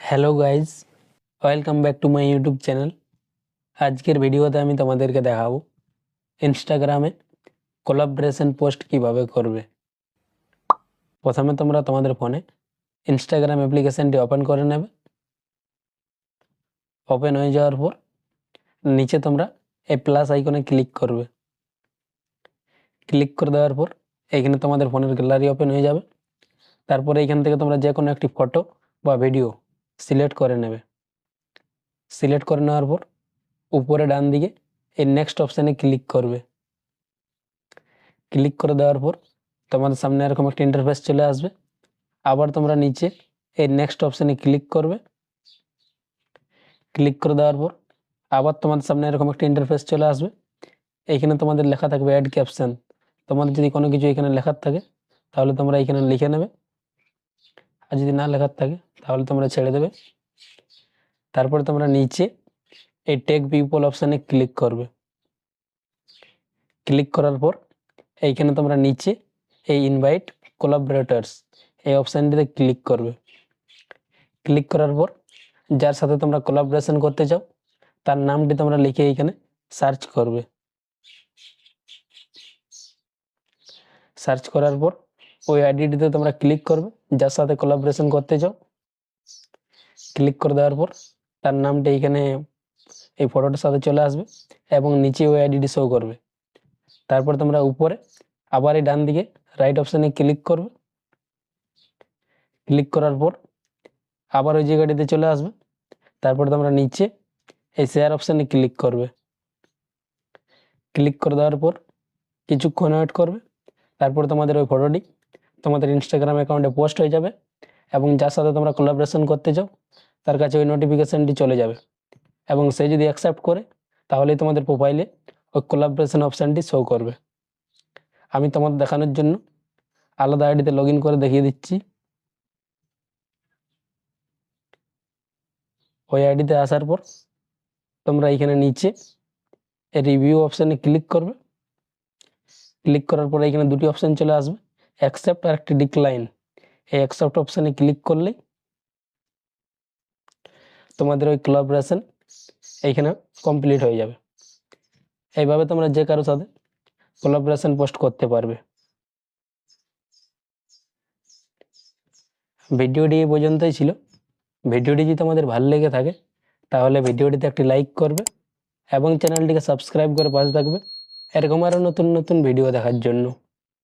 Hello guys, welcome back to my YouTube channel. আজকের ভিডিওতে আমি তোমাদেরকে দেখাবো ইনস্টাগ্রামে কোলাবরেশন পোস্ট কিভাবে করবে। প্রথমে তোমরা তোমাদের ফোনে ইনস্টাগ্রাম অ্যাপ্লিকেশনটি ওপেন করে নেবে। ওপেন হয়ে যাওয়ার পর নিচে তোমরা এই প্লাস আইকনে ক্লিক করবে। ক্লিক করে দেওয়ার পর এখানে তোমাদের ফোনের গ্যালারি ওপেন হয়ে যাবে। তারপরে এখান থেকে তোমরা যে কোনো একটি ফটো বা ভিডিও সিলেক্ট করে নেবে। সিলেক্ট করে নেওয়ার পর উপরে ডান দিকে এই নেক্সট অপশানে ক্লিক করবে। ক্লিক করে দেওয়ার পর তোমাদের সামনে এরকম একটা ইন্টারফেস চলে আসবে। আবার তোমরা নিচে এই নেক্সট অপশানে ক্লিক করবে। ক্লিক করে দেওয়ার পর আবার তোমাদের সামনে এরকম একটা ইন্টারফেস চলে আসবে। এইখানে তোমাদের লেখা থাকবে অ্যাড ক্যাপশন। তোমাদের যদি কোনো কিছু এখানে লেখার থাকে তাহলে তোমরা এখানে লিখে নেবে, আর যদি না লেখার থাকে তাহলে তোমরা ছেড়ে দেবে। তারপরে তোমরা নিচে এই টেক পিপল অপশানে ক্লিক করবে। ক্লিক করার পর এইখানে তোমরা নিচে এই ইনভাইট কোলাবরেটরস এই অপশানটিতে ক্লিক করবে। ক্লিক করার পর যার সাথে তোমরা কোলাবরেশন করতে চাও তার নামটি তোমরা লিখে এইখানে সার্চ করবে। সার্চ করার পর ওই আইডিটিতে তোমরা ক্লিক করবে যার সাথে কোলাবরেশন করতে চাও। ক্লিক করে দেওয়ার পর তার নামটি এইখানে এই ফটোটার সাথে চলে আসবে এবং নিচে ওই আইডিটি শো করবে। তারপর তোমরা উপরে আবার এই ডান দিকে রাইট অপশানে ক্লিক করবে। ক্লিক করার পর আবার ওই জায়গাটিতে চলে আসবে। তারপর তোমরা নিচে এই শেয়ার অপশানে ক্লিক করবে। ক্লিক করে দেওয়ার পর কিছুক্ষণ ওয়েট করবে। তারপর তোমাদের ওই ফটোটি তোমাদের ইনস্টাগ্রাম অ্যাকাউন্টে পোস্ট হয়ে যাবে এবং যার সাথে তোমরা কোলাবরেশন করতে চাও তার কাছে ওই নোটিফিকেশানটি চলে যাবে এবং সে যদি অ্যাকসেপ্ট করে তাহলেই তোমাদের প্রোফাইলে ওই কোলাবরেশন অপশানটি শো করবে। আমি তোমাদের দেখানোর জন্য আলাদা আইডিতে লগ ইন করে দেখিয়ে দিচ্ছি। ওই আইডিতে আসার পর তোমরা এখানে নিচে রিভিউ অপশানে ক্লিক করবে। ক্লিক করার পরে এখানে দুটি অপশান চলে আসবে, অ্যাকসেপ্ট আর একটি ডিক্লাইন। এই অ্যাকসেপ্ট অপশানে ক্লিক করলেই তোমাদের ওই কোলাবরেশন এইখানে কমপ্লিট হয়ে যাবে। এইভাবে তোমরা যে কারোর সাথে কোলাবরেশন পোস্ট করতে পারবে। ভিডিওটি এই পর্যন্তই ছিল। ভিডিওটি যদি তোমাদের ভালো লেগে থাকে তাহলে ভিডিওটিতে একটি লাইক করবে এবং চ্যানেলটিকে সাবস্ক্রাইব করে পাশে থাকবে এরকম আরও নতুন নতুন ভিডিও দেখার জন্য।